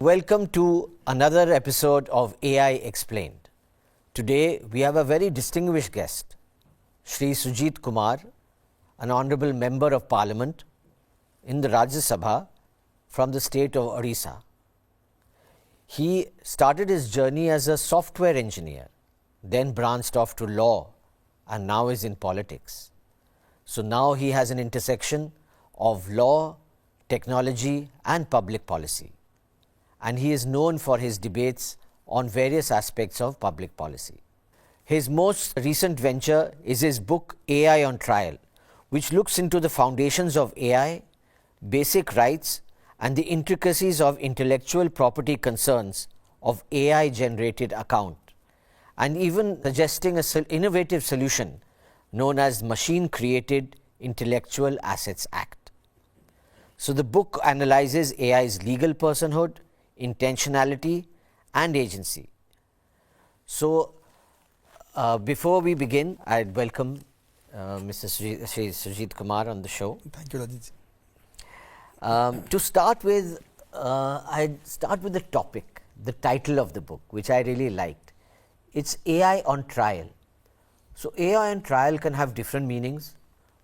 Welcome to another episode of AI Explained. Today we have a very distinguished guest, Shri Sujit Kumar, an Honourable Member of Parliament in the Rajya Sabha from the state of Odisha. He started his journey as a software engineer, then branched off to law and now is in politics. So now he has an intersection of law, technology and public policy. And he is known for his debates on various aspects of public policy. His most recent venture is his book AI on Trial, which looks into the foundations of AI, basic rights and the intricacies of intellectual property concerns of AI-generated account, and even suggesting an innovative solution known as Machine-Created Intellectual Assets Act. So the book analyzes AI's legal personhood, intentionality and agency. So before we begin, I'd welcome Mr. Shri Sujit Kumar on the show. Thank you, Rajit. To start with, I'd start with the topic, the title of the book, which I really liked. It's AI on Trial. So AI on Trial can have different meanings.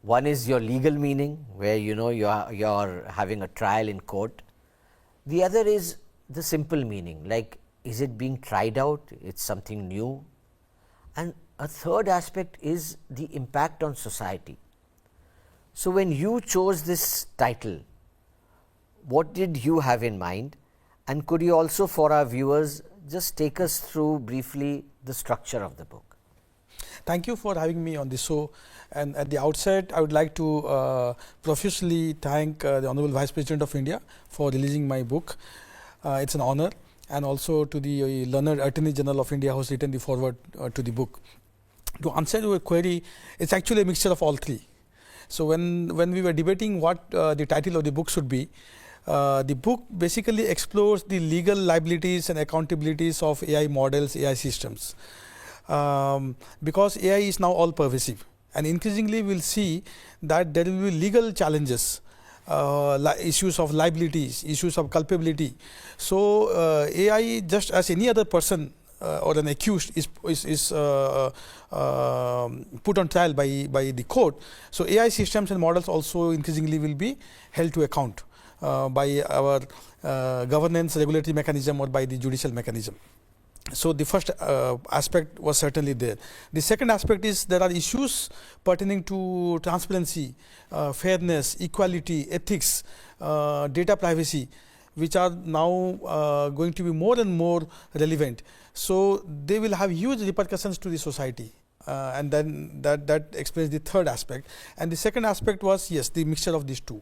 One is your legal meaning, where you're having a trial in court. The other is the simple meaning, like is it being tried out, it's something new. And a third aspect is the impact on society. So when you chose this title, what did you have in mind? And could you also, for our viewers, just take us through briefly the structure of the book? Thank you for having me on this show. And at the outset, I would like to profusely thank the Hon'ble Vice-President of India for releasing my book. It's an honor, and also to the learned Attorney General of India who has written the foreword to the book. To answer your query, it's actually a mixture of all three. So when we were debating what the title of the book should be, the book basically explores the legal liabilities and accountabilities of AI models, AI systems. Because AI is now all pervasive, and increasingly we'll see that there will be legal challenges, issues of liabilities, issues of culpability. So AI, just as any other person or an accused, is put on trial by the court. So AI systems and models also increasingly will be held to account by our governance regulatory mechanism or by the judicial mechanism. So the first aspect was certainly there. The second aspect is there are issues pertaining to transparency, fairness, equality, ethics, data privacy, which are now going to be more and more relevant. So they will have huge repercussions to the society. And then that explains the third aspect. And the second aspect was, yes, the mixture of these two.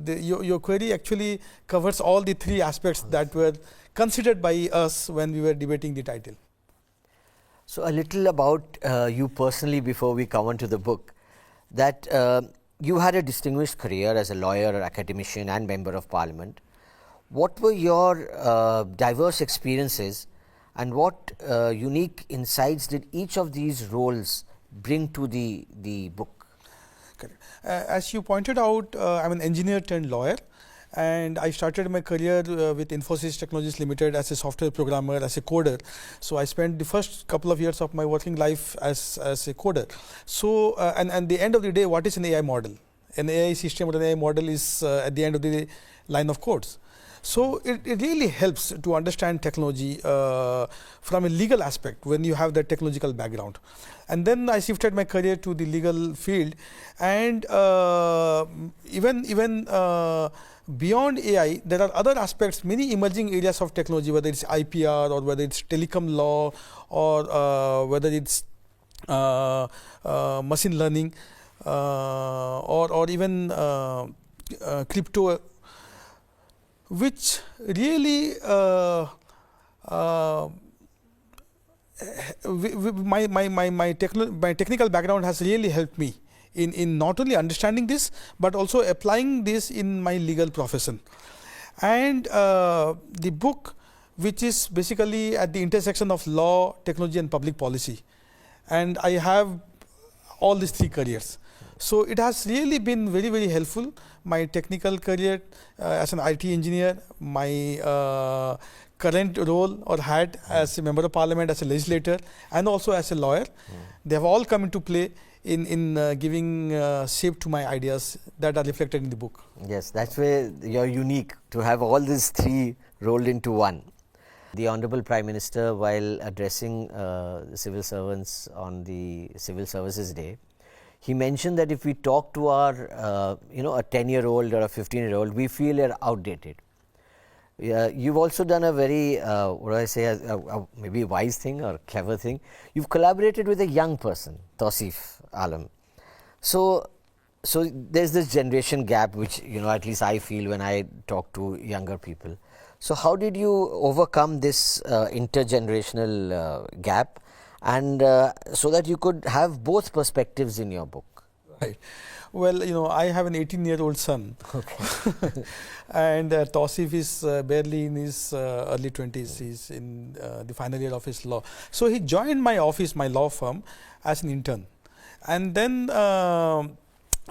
Your query actually covers all the three aspects that were considered by us when we were debating the title. So a little about you personally before we come on to the book, that you had a distinguished career as a lawyer, academician and member of parliament. What were your diverse experiences and what unique insights did each of these roles bring to the book? As you pointed out, I'm an engineer turned lawyer, and I started my career with Infosys Technologies Limited as a software programmer, as a coder. So I spent the first couple of years of my working life as a coder. So and the end of the day, what is an AI model? An AI system or an AI model is at the end of the day line of codes. So it really helps to understand technology from a legal aspect when you have that technological background. And then I shifted my career to the legal field, and even beyond AI, there are other aspects, many emerging areas of technology, whether it's IPR or whether it's telecom law or whether it's machine learning or even crypto, which really my technical background has really helped me in not only understanding this but also applying this in my legal profession. And the book, which is basically at the intersection of law, technology and public policy, and I have all these three careers. So it has really been very, very helpful. My technical career as an IT engineer, my current role or hat as a member of parliament, as a legislator, and also as a lawyer, they have all come into play in giving shape to my ideas that are reflected in the book. Yes, that's where you're unique, to have all these three rolled into one. The Honorable Prime Minister, while addressing the civil servants on the Civil Services Day, he mentioned that if we talk to our, a 10-year-old or a 15-year-old, we feel they're outdated. You've also done a very, maybe wise thing or clever thing. You've collaborated with a young person, Tausif Alam. So there's this generation gap, which, at least I feel when I talk to younger people. So how did you overcome this intergenerational gap, and so that you could have both perspectives in your book? Right. Well, I have an 18-year-old son. Okay. And Tausif is barely in his early 20s. He's in the final year of his law. So he joined my office, my law firm, as an intern. And then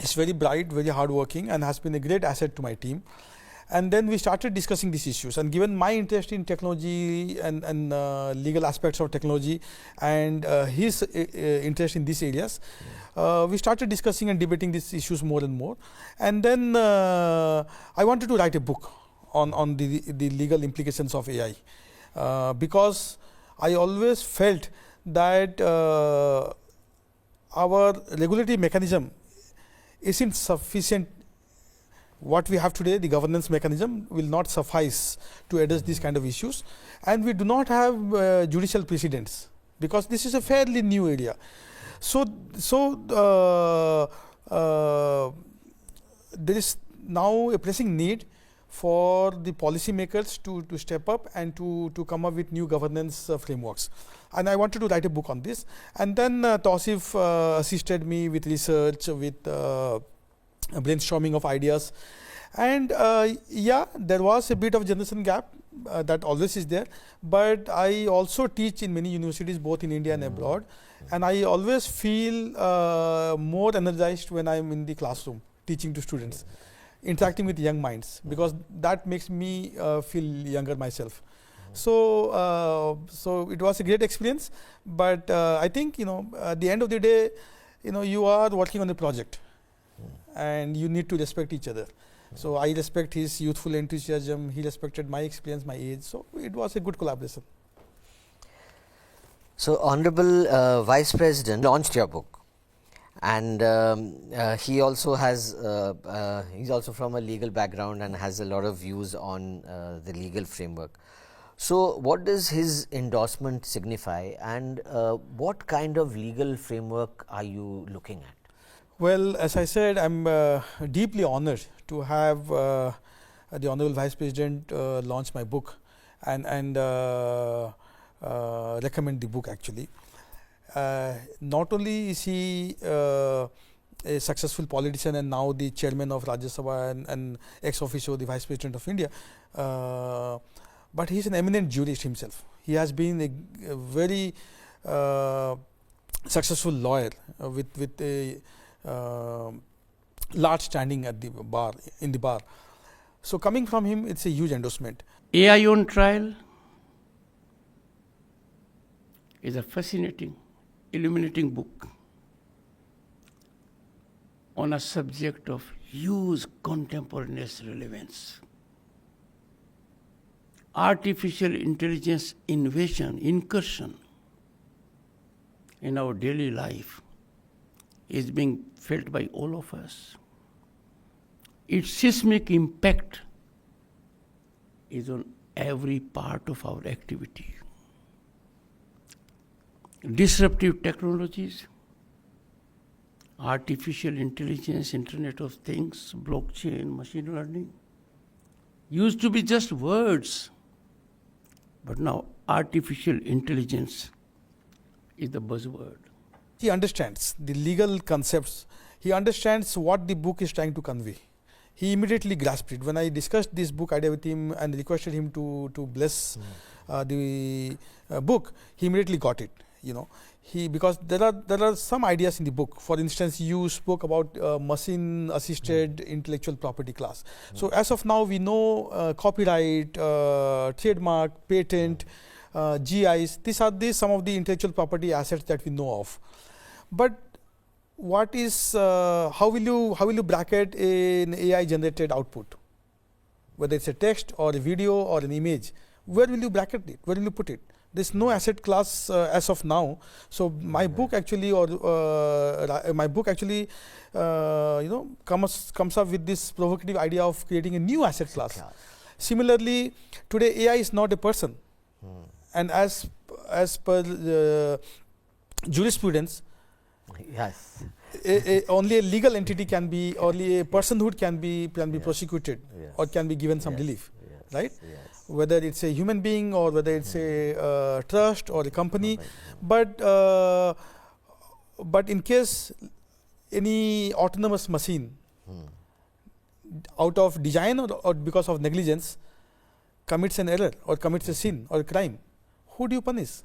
he's very bright, very hardworking, and has been a great asset to my team. And then we started discussing these issues, and given my interest in technology and legal aspects of technology, and his interest in these areas, we started discussing and debating these issues more and more. And then I wanted to write a book on the legal implications of AI, because I always felt that our regulatory mechanism isn't sufficient. What we have today, the governance mechanism, will not suffice to address these kind of issues, and we do not have judicial precedents, because this is a fairly new area. So there is now a pressing need for the policymakers to step up and to come up with new governance frameworks. And I wanted to write a book on this. And then Tausif assisted me with research, with brainstorming of ideas, and there was a bit of generation gap that always is there, but I also teach in many universities both in India and abroad, and I always feel more energized when I am in the classroom teaching to students, interacting with young minds, because that makes me feel younger myself. So it was a great experience, but I think at the end of the day, you are working on a project, and you need to respect each other. So I respect his youthful enthusiasm, he respected my experience, my age, so it was a good collaboration. So Honorable Vice President launched your book, and he also has, he's also from a legal background and has a lot of views on the legal framework. So what does his endorsement signify, and what kind of legal framework are you looking at? Well, as I said, I'm deeply honored to have the Honorable Vice President launch my book and recommend the book actually. Not only is he a successful politician and now the chairman of Rajya Sabha and ex officio the Vice President of India, but he is an eminent jurist himself. He has been a very successful lawyer with a large standing at the bar, in the bar. So coming from him, it's a huge endorsement. AI on Trial is a fascinating, illuminating book on a subject of huge contemporaneous relevance. Artificial intelligence invasion, incursion in our daily life is being felt by all of us. Its seismic impact is on every part of our activity. Disruptive technologies, artificial intelligence, Internet of Things, blockchain, machine learning, used to be just words, but now artificial intelligence is the buzzword. He understands the legal concepts. He understands what the book is trying to convey. He immediately grasped it. When I discussed this book idea with him and requested him to bless the book, he immediately got it. because there are some ideas in the book. For instance, you spoke about machine assisted intellectual property class. So as of now, we know copyright, trademark, patent, GIs. These are some of the intellectual property assets that we know of. But what is how will you bracket an AI generated output, whether it's a text or a video or an image? Where will you bracket it? Where will you put it? There's no asset class as of now. So my book actually, comes up with this provocative idea of creating a new asset class. Similarly, today AI is not a person, and as per jurisprudence, yes, only a legal entity can be, only a personhood can be prosecuted or can be given some relief, right? Whether it's a human being or whether it's a trust or a company, but in case any autonomous machine out of design or because of negligence commits an error or commits a sin or a crime, who do you punish?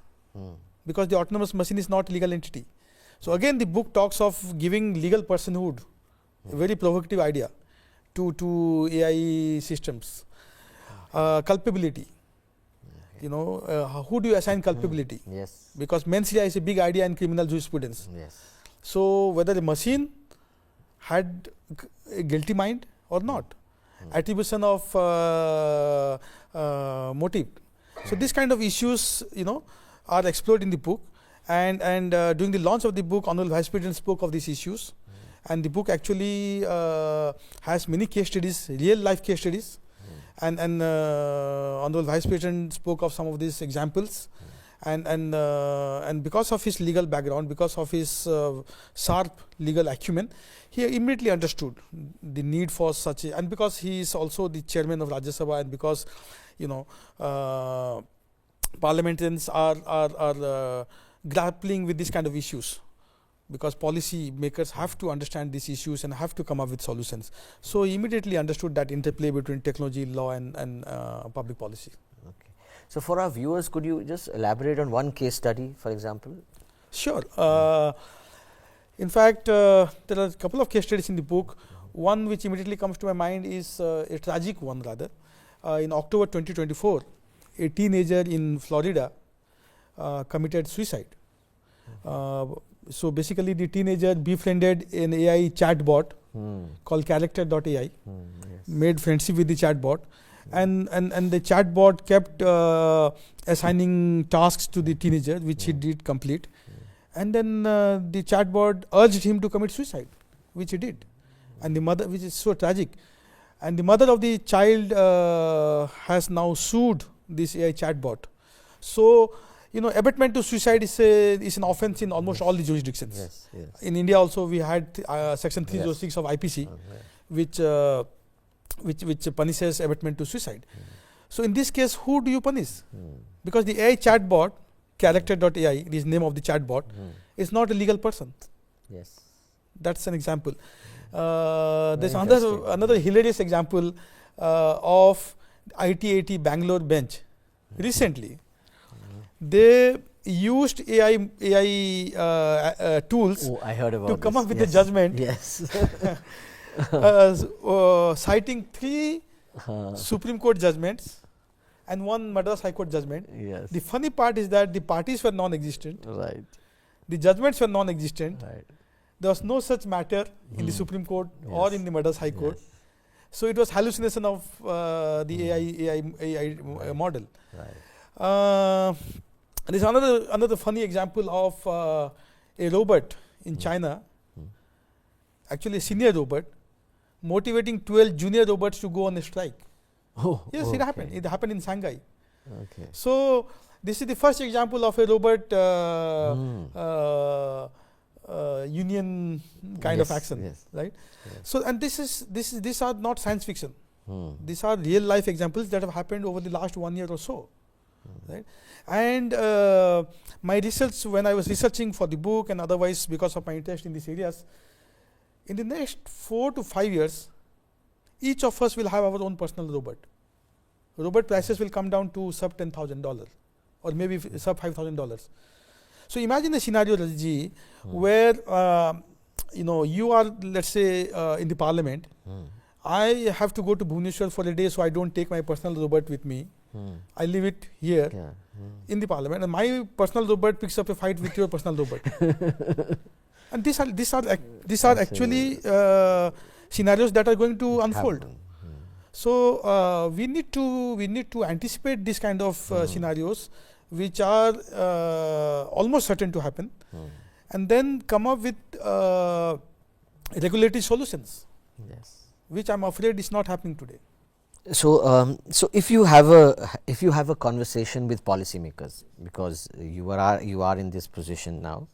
Because the autonomous machine is not a legal entity. So again, the book talks of giving legal personhood, a very provocative idea to AI systems. Culpability, who do you assign culpability? Yes. Because mens rea is a big idea in criminal jurisprudence. Yes. So whether the machine had a guilty mind or not, attribution of motive. So this kind of issues, are explored in the book. And during the launch of the book, Hon'ble Vice-President spoke of these issues. And the book actually has many case studies, real life case studies. And Hon'ble Vice-President spoke of some of these examples. And because of his legal background, because of his sharp legal acumen, he immediately understood the need for such a, and because he is also the chairman of Rajya Sabha, and because parliamentarians are grappling with this kind of issues, because policy makers have to understand these issues and have to come up with solutions. So he immediately understood that interplay between technology, law and public policy. Okay. So for our viewers, could you just elaborate on one case study, for example? Sure. In fact, there are a couple of case studies in the book. One which immediately comes to my mind is a tragic one rather. In October 2024, a teenager in Florida committed suicide. So basically the teenager befriended an AI chatbot called character.ai, made friendship with the chatbot, and the chatbot kept assigning tasks to the teenager, which he did complete. And then the chatbot urged him to commit suicide, which he did. And the mother, which is so tragic, and the mother of the child has now sued this AI chatbot. So abetment to suicide is an offence in almost all the jurisdictions. Yes, yes. In India also we had section 306 of IPC, which punishes abetment to suicide. So in this case, who do you punish? Because the AI chatbot, character.ai, is the name of the chatbot, is not a legal person. Yes. That's an example. There's another hilarious example of ITAT Bangalore bench. Recently, they used AI tools I heard about to come this. up with a judgment. Yes. Citing 3 Supreme Court judgments and 1 Madras High Court judgment. Yes. The funny part is that the parties were non-existent. Right. The judgments were non-existent. Right. There was no such matter in the Supreme Court or in the Madras High Court. So it was hallucination of the AI model. Right. There's another funny example of a robot in China, actually a senior robot, motivating 12 junior robots to go on a strike. Oh, yes, okay. it happened. It happened in Shanghai. Okay. So this is the first example of a robot union kind of action, right? Yes. So, and these are not science fiction. These are real life examples that have happened over the last 1 year or so, right? And my research, when I was researching for the book and otherwise because of my interest in these areas, in the next 4 to 5 years, each of us will have our own personal robot. Robot prices will come down to sub $10,000 or maybe sub $5,000. So imagine a scenario, Raji, where you are, let's say, in the parliament. I have to go to Bhubaneswar for a day, so I don't take my personal robot with me. I leave it here in the parliament, and my personal robot picks up a fight with your personal robot. And these are actually scenarios that are going to unfold. So we need to anticipate this kind of scenarios, which are almost certain to happen, and then come up with regulatory solutions. Yes. Which I'm afraid is not happening today. So, so if you have a conversation with policymakers, because you are in this position now,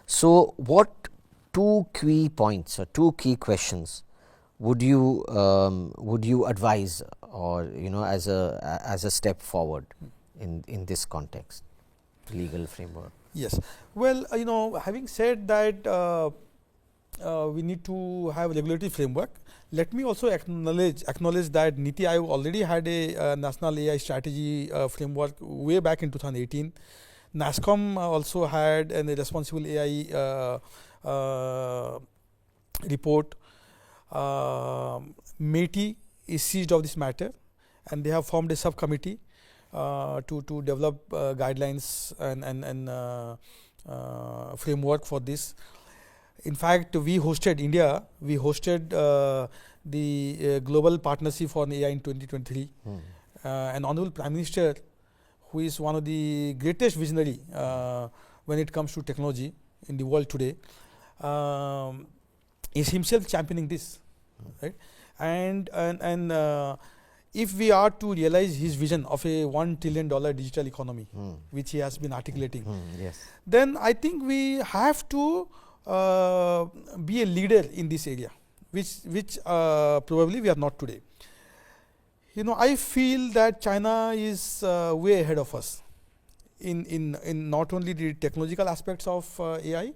so what two key points or two key questions would you advise, or as a step forward in this context, legal framework? Yes. Well, having said that, we need to have a regulatory framework. Let me also acknowledge that Niti Aayog already had a national AI strategy framework way back in 2018. NASSCOM also had a responsible AI report. METI is seized of this matter, and they have formed a subcommittee to develop guidelines and framework for this. In fact, India hosted the Global Partnership for AI in 2023. And Honorable Prime Minister, who is one of the greatest visionary when it comes to technology in the world today, is himself championing this, right? And if we are to realize his vision of a $1 trillion digital economy, which he has been articulating, yes, then I think we have to be a leader in this area, which probably we are not today. I feel that China is way ahead of us in not only the technological aspects of AI,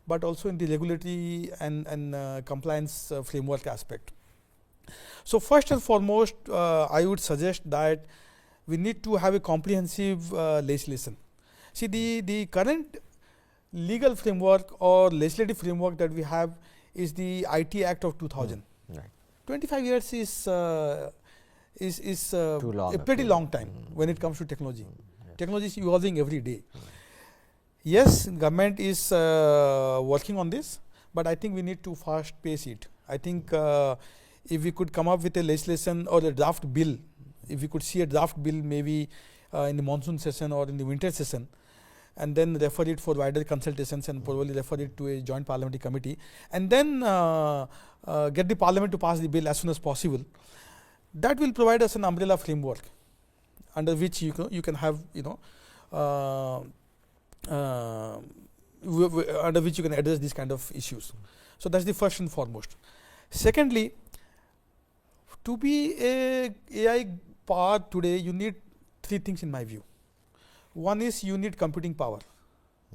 but also in the regulatory and compliance framework aspect. So first and foremost, I would suggest that we need to have a comprehensive legislation. See, the current legal framework or legislative framework that we have is the IT Act of 2000. Right. 25 years is Too long a pretty long time when it comes to technology. Technology is evolving every day. Yes, government is working on this, but I think we need to fast pace it. I think if we could come up with a legislation or a draft bill, if we could see a draft bill maybe in the monsoon session or in the winter session, and then refer it for wider consultations and probably refer it to a joint parliamentary committee, and then get the parliament to pass the bill as soon as possible. That will provide us an umbrella framework under which you can have under which you can address these kind of issues. So that's the first and foremost. Secondly, to be a AI power today, you need three things in my view. One is you need computing power,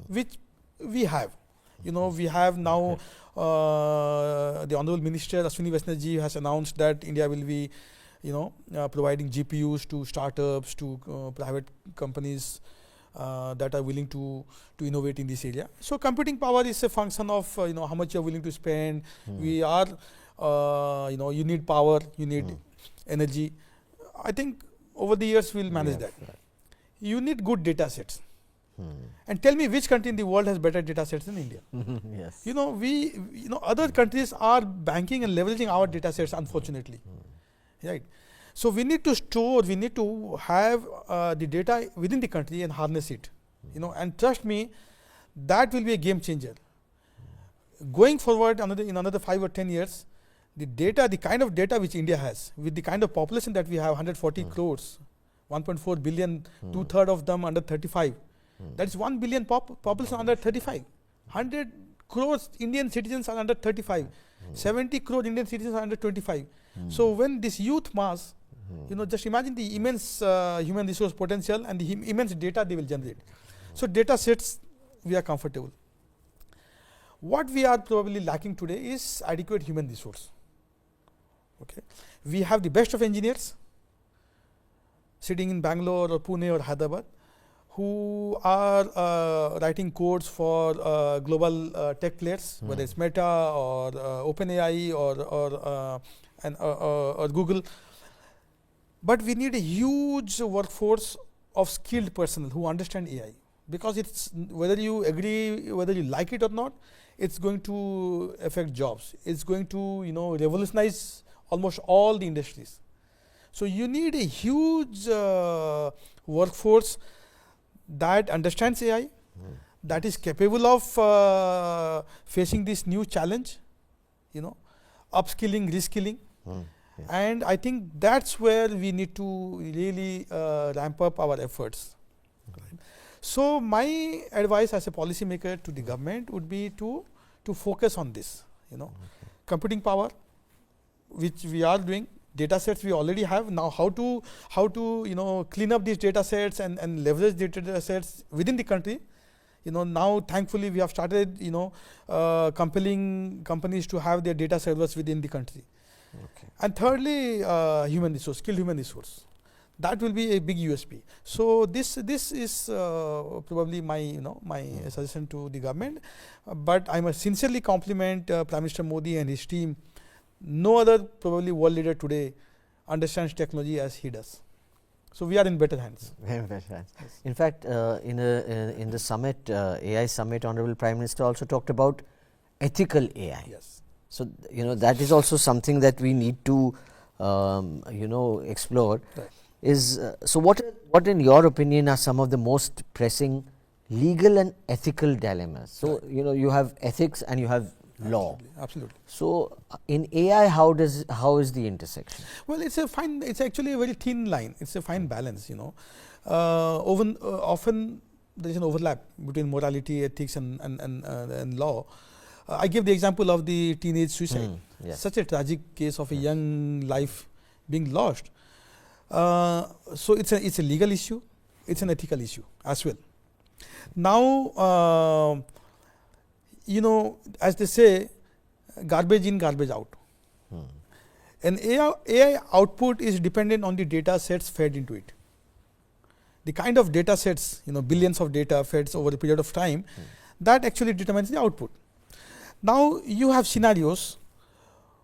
which we have. We have now the Honorable Minister Ashwini Vaishnav ji has announced that India will be, providing GPUs to startups, to private companies that are willing to innovate in this area. So computing power is a function of how much you are willing to spend. We are you need power, you need energy. I think over the years we will manage that. Right. You need good data sets. And tell me which country in the world has better data sets than India? Yes. Other countries are banking and leveraging our data sets, unfortunately. Right. So we need to store, we need to have the data within the country and harness it. And trust me, that will be a game changer. Going forward, in another 5 or 10 years, the kind of data which India has, with the kind of population that we have, 140 crores, 1.4 billion, 2/3 of them under 35. That is 1 billion population under 35. 100 crores Indian citizens are under 35. 70 crore Indian citizens are under 25. So when this youth mass, just imagine the immense human resource potential and the immense data they will generate. So data sets, we are comfortable. What we are probably lacking today is adequate human resource. Okay, we have the best of engineers sitting in Bangalore or Pune or Hyderabad, who are writing codes for global tech players, whether it's Meta or OpenAI or Google. But we need a huge workforce of skilled personnel who understand AI, because it's whether you agree, whether you like it or not, it's going to affect jobs. It's going to revolutionize almost all the industries. So you need a huge workforce that understands AI, that is capable of facing this new challenge, upskilling, reskilling. And I think that's where we need to really ramp up our efforts. So my advice as a policymaker to the government would be to focus on this, computing power, which we are doing. Data sets we already have. Now how to clean up these data sets and leverage the data sets within the country. Now thankfully we have started compelling companies to have their data servers within the country. And thirdly, human resource, skilled human resource. That will be a big USP. So this is probably my my suggestion to the government. But I must sincerely compliment Prime Minister Modi and his team. No other probably world leader today understands technology as he does. So we are in better hands. Yes. In fact, in the summit, AI summit, Honorable Prime Minister also talked about ethical AI. Yes. So that is also something that we need to explore. Right. So what in your opinion are some of the most pressing legal and ethical dilemmas? So you have ethics and you have law. Absolutely. So in AI, how is the intersection? Well, it's actually a very thin line. It's a fine balance. Often there is an overlap between morality, ethics, and law. I give the example of the teenage suicide. Yes. Such a tragic case of a young life being lost. So it's a legal issue. It's an ethical issue as well. Now, as they say, garbage in, garbage out. An AI output is dependent on the data sets fed into it. The kind of data sets, billions of data fed over a period of time, that actually determines the output. Now you have scenarios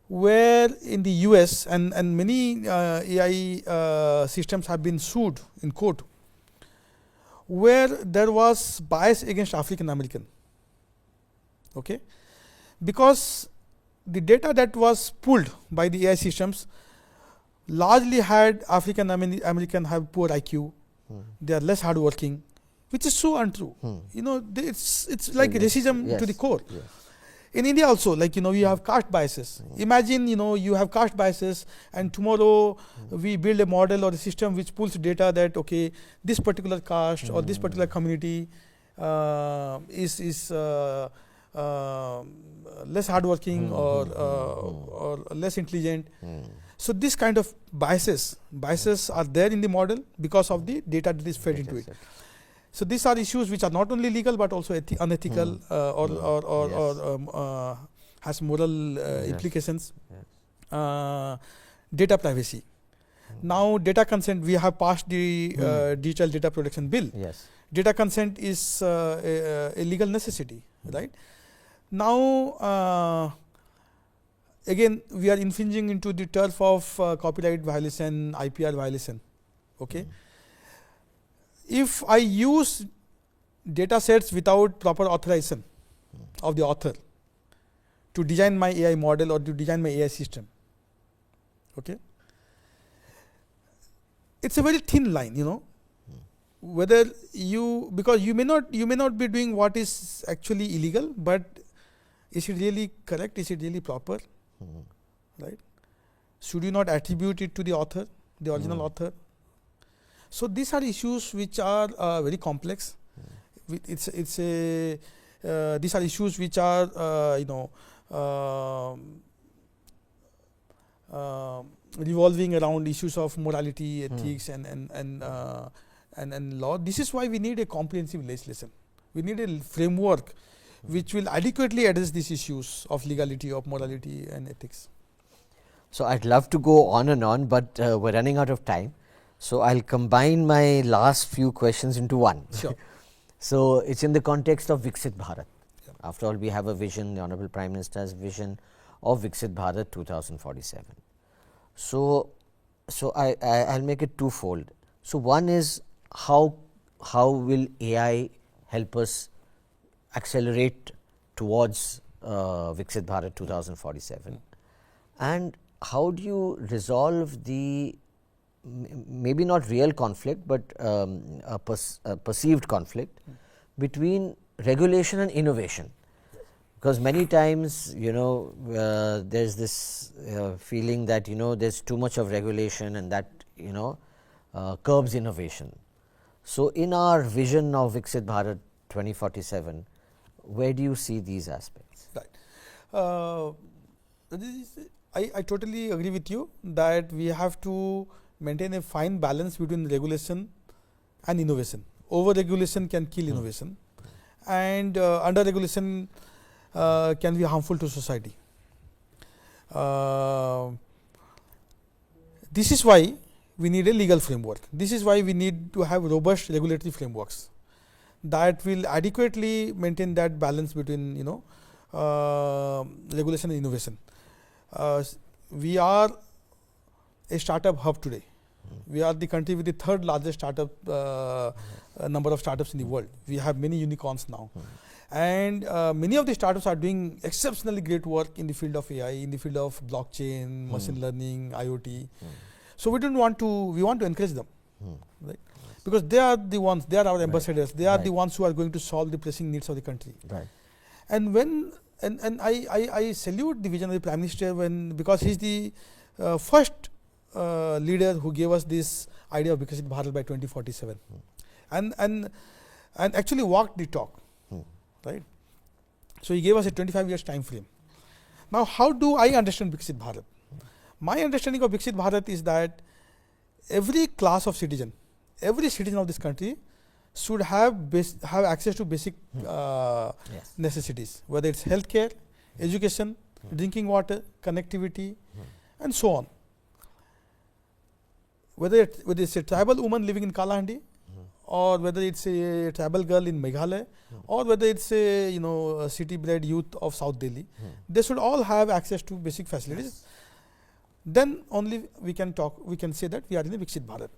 where in the US and many AI systems have been sued in court, where there was bias against African American. Okay, because the data that was pulled by the AI systems largely had African American have poor IQ, they are less hardworking, which is so untrue. It's like racism to the core. Yes. In India also, like you have caste biases. Imagine you have caste biases, and tomorrow we build a model or a system which pulls data that this particular caste or this particular community is less hardworking or less intelligent. So this kind of biases are there in the model because of the data that is fed into it. So these are issues which are not only legal but also unethical or has moral implications. Data privacy. Now data consent, we have passed the Digital Data Protection Bill. Yes. Data consent is a legal necessity, right? Now again we are infringing into the turf of copyright violation, IPR violation. Okay. If I use data sets without proper authorization of the author to design my AI model or to design my AI system, okay, it's a very thin line, whether because you may not be doing what is actually illegal, but is it really correct? Is it really proper? Right? Should you not attribute it to the author, the original author? So these are issues which are very complex. These are issues which are revolving around issues of morality, ethics, and law. This is why we need a comprehensive legislation. We need a framework which will adequately address these issues of legality, of morality, and ethics. So I'd love to go on and on, but we're running out of time. So I'll combine my last few questions into one. Sure. So it's in the context of Viksit Bharat. After all, we have a vision, the Honorable Prime Minister's vision of Viksit Bharat 2047. So I'll make it twofold. So one is how will AI help us accelerate towards Viksit Bharat 2047, and how do you resolve the maybe not real conflict but a perceived conflict between regulation and innovation? Because many times, there's this feeling that, there's too much of regulation and that, curbs innovation. So in our vision of Viksit Bharat 2047, where do you see these aspects? Right. I totally agree with you that we have to maintain a fine balance between regulation and innovation. Over regulation can kill innovation, and under regulation can be harmful to society. This is why we need a legal framework. This is why we need to have robust regulatory frameworks that will adequately maintain that balance between regulation and innovation. We are a startup hub today. We are the country with the third largest startup number of startups in the world. We have many unicorns now. And many of the startups are doing exceptionally great work in the field of AI, in the field of blockchain, machine learning, IoT. So we want to encourage them, right? Because they are the ones, they are our ambassadors, they are the ones who are going to solve the pressing needs of the country. Right. And when I salute the vision of the Prime Minister because he is the first leader who gave us this idea of Viksit Bharat by 2047, and actually walked the talk, right? So he gave us a 25 years time frame. Now, how do I understand Viksit Bharat? My understanding of Viksit Bharat is that every class of citizen, every citizen of this country should have access to basic necessities, whether it's healthcare, education, drinking water, connectivity, and so on. Whether it's a tribal woman living in Kalahandi, or whether it's a tribal girl in Meghalaya, or whether it's a city-bred youth of South Delhi, they should all have access to basic facilities. Then only we can say that we are in a Viksit Bharat.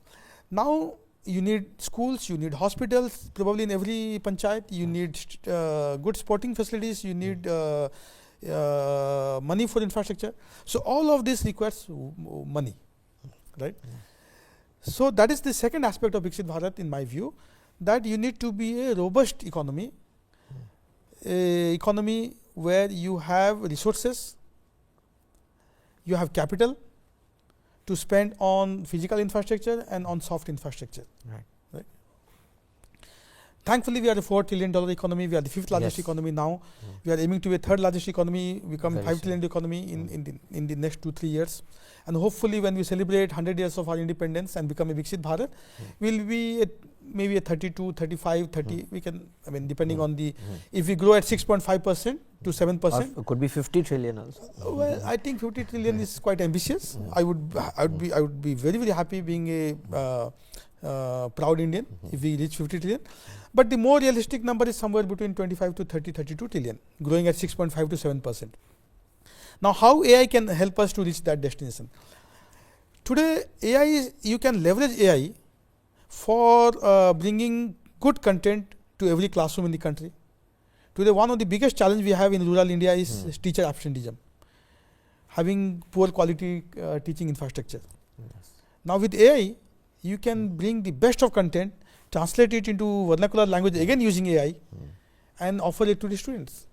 Now you need schools, you need hospitals, probably in every panchayat, you need good sporting facilities, you need money for infrastructure. So all of this requires money, right? So that is the second aspect of Viksit Bharat in my view, that you need to be a robust economy, a economy where you have resources, you have capital to spend on physical infrastructure and on soft infrastructure. Right. Thankfully, we are a $4 trillion economy. We are the fifth largest economy now. We are aiming to be a third largest economy, become $5 trillion economy in the next 2-3 years. And hopefully, when we celebrate 100 years of our independence and become a Viksit Bharat, we'll be maybe a 32, 35, 30. We can, depending on the, if we grow at 6.5% to 7%. Or could be 50 trillion also. Well, I think 50 trillion is quite ambitious. I would be very, very happy being a proud Indian if we reach 50 trillion. But the more realistic number is somewhere between 25 to 30, 32 trillion, growing at 6.5 to 7%. Now, how AI can help us to reach that destination? Today, you can leverage AI for bringing good content to every classroom in the country. Today, one of the biggest challenges we have in rural India is teacher absenteeism, having poor quality teaching infrastructure. Now, with AI, you can bring the best of content, translate it into vernacular language, again using AI, and offer it to the students.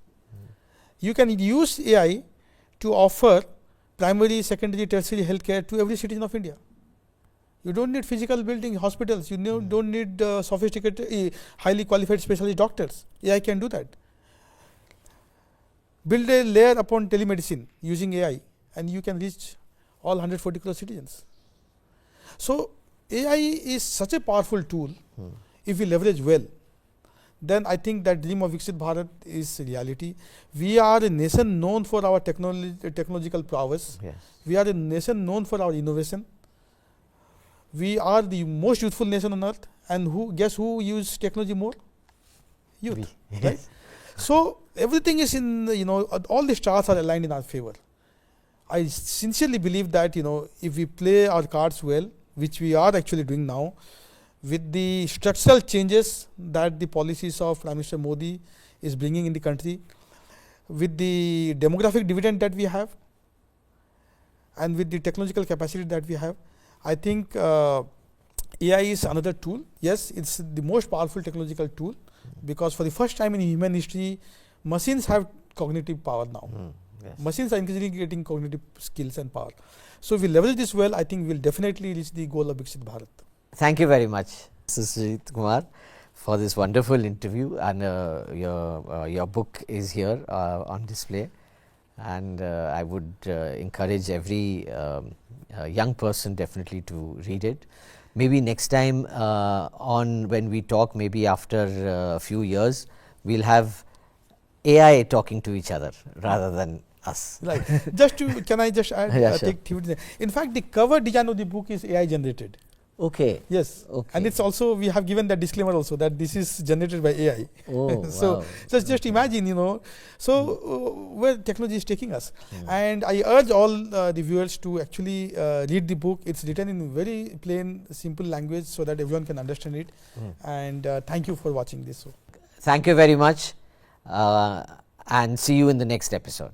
You can use AI to offer primary, secondary, tertiary healthcare to every citizen of India. You don't need physical building, hospitals. You don't need sophisticated, highly qualified specialist doctors. AI can do that. Build a layer upon telemedicine using AI, and you can reach all 140 crore citizens. So AI is such a powerful tool. If we leverage well, then I think that dream of Viksit Bharat is reality. We are a nation known for our technological prowess. We are a nation known for our innovation. we are the most youthful nation on earth, and guess who use technology more? Youth, right? So everything is in, all the stars are aligned in our favor. I sincerely believe that, if we play our cards well, which we are actually doing now, with the structural changes that the policies of Prime Minister Modi is bringing in the country, with the demographic dividend that we have, and with the technological capacity that we have, I think AI is another tool. Yes, it's the most powerful technological tool, because for the first time in human history, machines have cognitive power now. Yes. Machines are increasingly getting cognitive skills and power. So if we leverage this well, I think we will definitely reach the goal of Viksit Bharat. Thank you very much, Sujit Kumar, for this wonderful interview, and your book is here on display, and I would encourage every young person definitely to read it. Maybe next time when we talk, maybe after a few years, we'll have AI talking to each other rather than us. Right. Can I just add? Yeah, sure. In fact, the cover design of the book is AI generated. Okay. Yes. Okay. And it's also, we have given that disclaimer also, that this is generated by AI. Oh, So wow. just imagine, where technology is taking us. And I urge all the viewers to actually read the book. It's written in very plain, simple language so that everyone can understand it. And thank you for watching this. Thank you very much, and see you in the next episode.